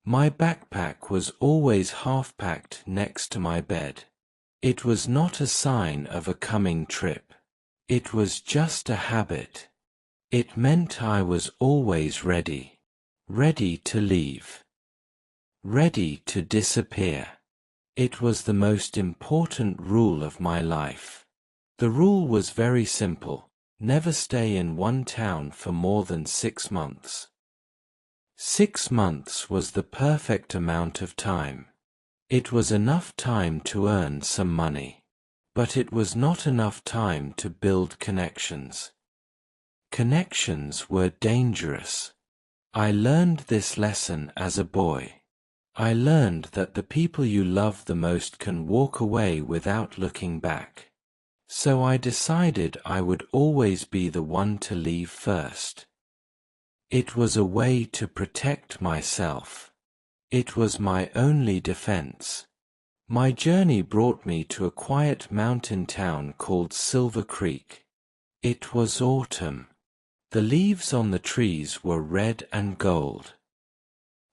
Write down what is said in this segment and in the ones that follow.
My backpack was always half-packed next to my bed. It was not a sign of a coming trip. It was just a habit. It meant I was always ready. Ready to leave. Ready to disappear. It was the most important rule of my life. The rule was very simple. Never stay in one town for more than 6 months. 6 months was the perfect amount of time. It was enough time to earn some money. But it was not enough time to build connections. Connections were dangerous. I learned this lesson as a boy. I learned that the people you love the most can walk away without looking back. So I decided I would always be the one to leave first. It was a way to protect myself. It was my only defense. My journey brought me to a quiet mountain town called Silver Creek. It was autumn. The leaves on the trees were red and gold.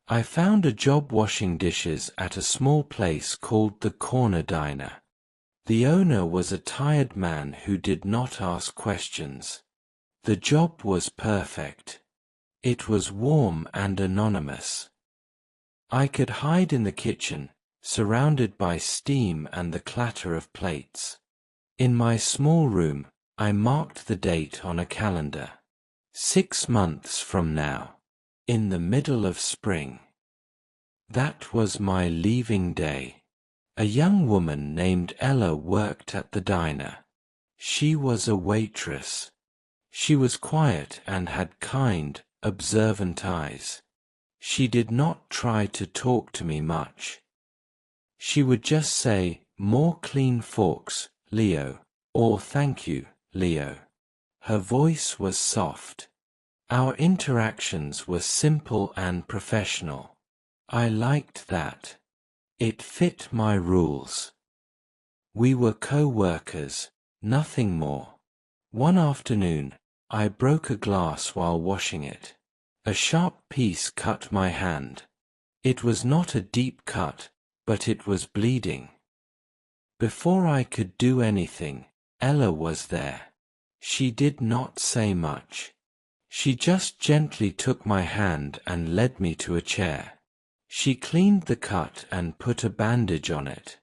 I found a job washing dishes at a small place called the Corner Diner. The owner was a tired man who did not ask questions. The job was perfect. It was warm and anonymous. I could hide in the kitchen, surrounded by steam and the clatter of plates. In my small room, I marked the date on a calendar. 6 months from now. In the middle of spring. That was my leaving day. A young woman named Ella worked at the diner. She was a waitress. She was quiet and had kind, observant eyes. She did not try to talk to me much. She would just say, "More clean forks, Leo," or "Thank you, Leo." Her voice was soft. Our interactions were simple and professional. I liked that. It fit my rules. We were co-workers, nothing more. One afternoon, I broke a glass while washing it. A sharp piece cut my hand. It was not a deep cut, but it was bleeding. Before I could do anything, Ella was there. She did not say much. She just gently took my hand and led me to a chair. She cleaned the cut and put a bandage on it.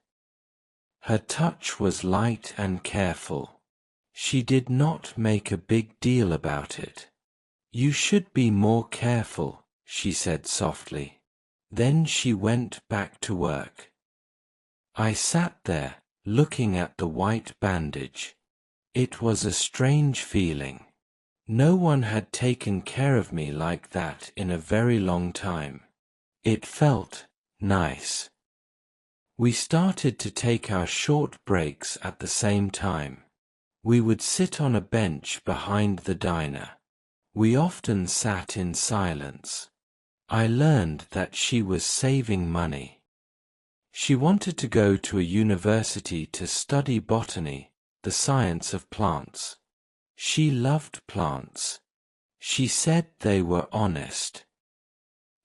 Her touch was light and careful. She did not make a big deal about it. "You should be more careful," she said softly. Then she went back to work. I sat there, looking at the white bandage. It was a strange feeling. No one had taken care of me like that in a very long time. It felt nice. We started to take our short breaks at the same time. We would sit on a bench behind the diner. We often sat in silence. I learned that she was saving money. She wanted to go to a university to study botany, the science of plants. She loved plants. She said they were honest.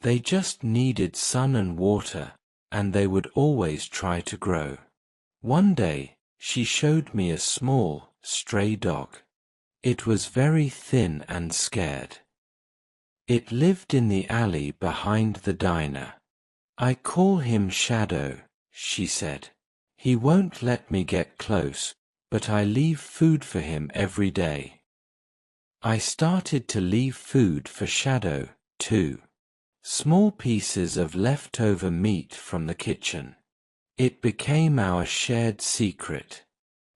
They just needed sun and water, and they would always try to grow. One day, she showed me a small, stray dog. It was very thin and scared. It lived in the alley behind the diner. "I call him Shadow," she said. "He won't let me get close, but I leave food for him every day." I started to leave food for Shadow, too. Small pieces of leftover meat from the kitchen. It became our shared secret.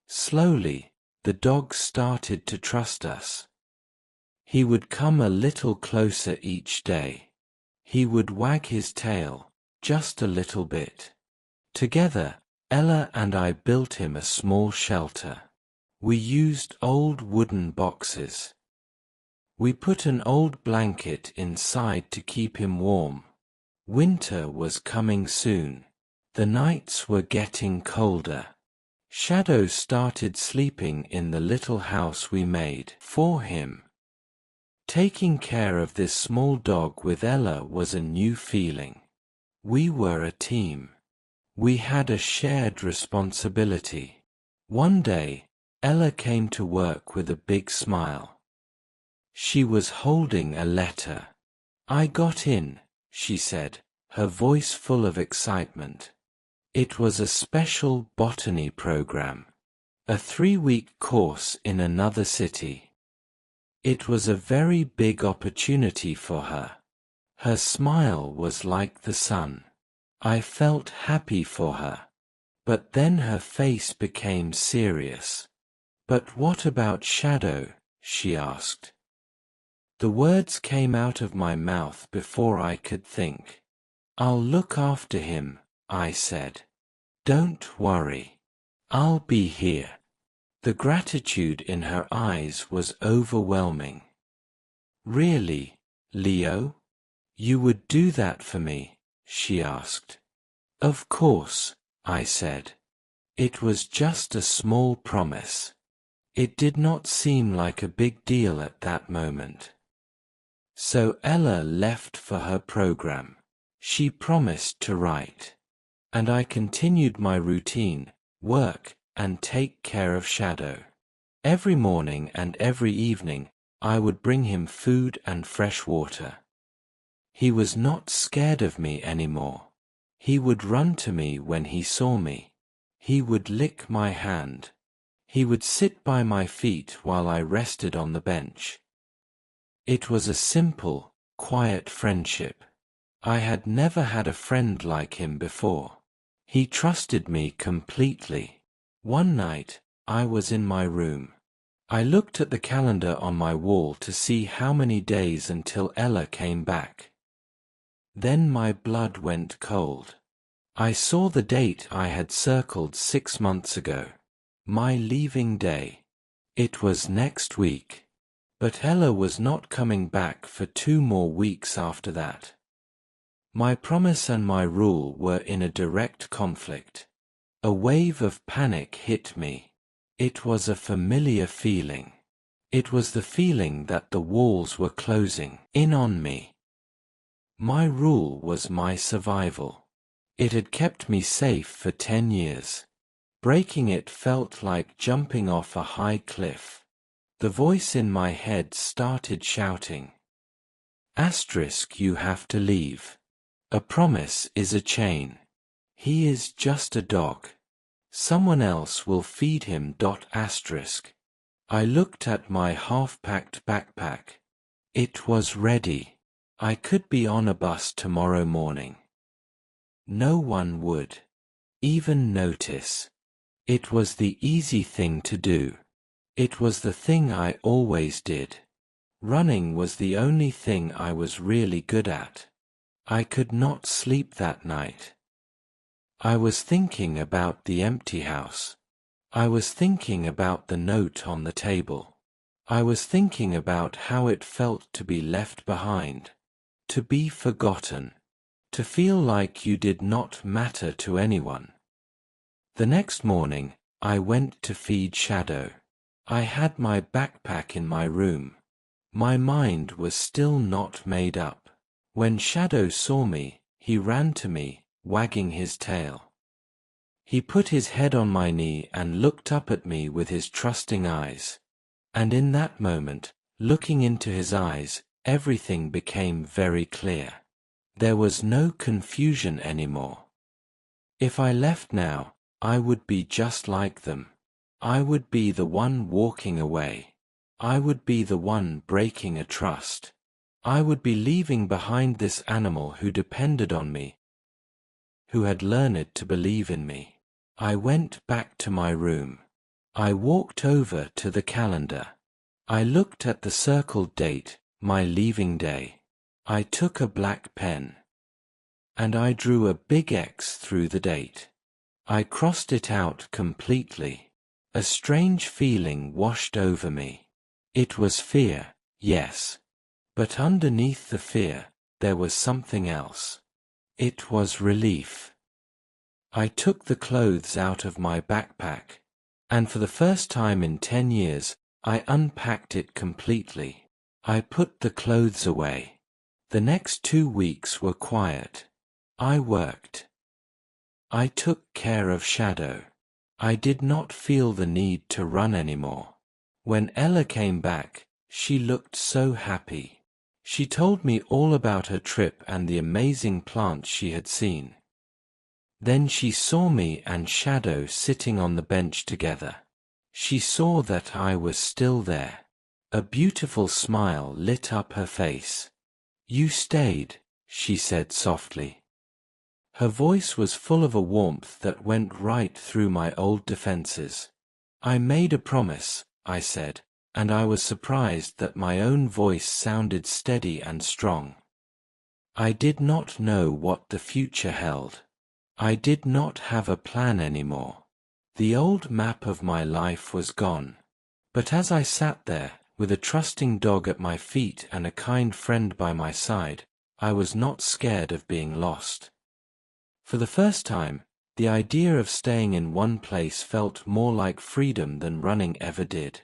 Slowly, the dog started to trust us. He would come a little closer each day. He would wag his tail, just a little bit. Together, Ella and I built him a small shelter. We used old wooden boxes. We put an old blanket inside to keep him warm. Winter was coming soon. The nights were getting colder. Shadow started sleeping in the little house we made for him. Taking care of this small dog with Ella was a new feeling. We were a team. We had a shared responsibility. One day, Ella came to work with a big smile. She was holding a letter. "I got in," she said, her voice full of excitement. It was a special botany program. A 3-week course in another city. It was a very big opportunity for her. Her smile was like the sun. I felt happy for her. But then her face became serious. "But what about Shadow?" she asked. The words came out of my mouth before I could think. "I'll look after him," I said. "Don't worry. I'll be here." The gratitude in her eyes was overwhelming. "Really, Leo? You would do that for me?" she asked. "Of course," I said. It was just a small promise. It did not seem like a big deal at that moment. So Ella left for her program. She promised to write. And I continued my routine, work, and take care of Shadow. Every morning and every evening, I would bring him food and fresh water. He was not scared of me anymore. He would run to me when he saw me. He would lick my hand. He would sit by my feet while I rested on the bench. It was a simple, quiet friendship. I had never had a friend like him before. He trusted me completely. One night, I was in my room. I looked at the calendar on my wall to see how many days until Ella came back. Then my blood went cold. I saw the date I had circled 6 months ago. My leaving day. It was next week. But Ella was not coming back for 2 more weeks after that. My promise and my rule were in a direct conflict. A wave of panic hit me. It was a familiar feeling. It was the feeling that the walls were closing in on me. My rule was my survival. It had kept me safe for 10 years. Breaking it felt like jumping off a high cliff. The voice in my head started shouting. Asterisk, you have to leave. A promise is a chain. He is just a dog. Someone else will feed him. Asterisk. I looked at my half-packed backpack. It was ready. I could be on a bus tomorrow morning. No one would even notice. It was the easy thing to do. It was the thing I always did. Running was the only thing I was really good at. I could not sleep that night. I was thinking about the empty house. I was thinking about the note on the table. I was thinking about how it felt to be left behind, to be forgotten, to feel like you did not matter to anyone. The next morning, I went to feed Shadow. I had my backpack in my room. My mind was still not made up. When Shadow saw me, he ran to me, wagging his tail. He put his head on my knee and looked up at me with his trusting eyes. And in that moment, looking into his eyes, everything became very clear. There was no confusion anymore. If I left now, I would be just like them. I would be the one walking away. I would be the one breaking a trust. I would be leaving behind this animal who depended on me, who had learned to believe in me. I went back to my room. I walked over to the calendar. I looked at the circled date, my leaving day. I took a black pen. And I drew a big X through the date. I crossed it out completely. A strange feeling washed over me. It was fear, yes. But underneath the fear, there was something else. It was relief. I took the clothes out of my backpack, and for the first time in 10 years, I unpacked it completely. I put the clothes away. The next 2 weeks were quiet. I worked. I took care of Shadow. I did not feel the need to run anymore. When Ella came back, she looked so happy. She told me all about her trip and the amazing plants she had seen. Then she saw me and Shadow sitting on the bench together. She saw that I was still there. A beautiful smile lit up her face. "You stayed," she said softly. Her voice was full of a warmth that went right through my old defenses. "I made a promise," I said, and I was surprised that my own voice sounded steady and strong. I did not know what the future held. I did not have a plan anymore. The old map of my life was gone. But as I sat there, with a trusting dog at my feet and a kind friend by my side, I was not scared of being lost. For the first time, the idea of staying in one place felt more like freedom than running ever did.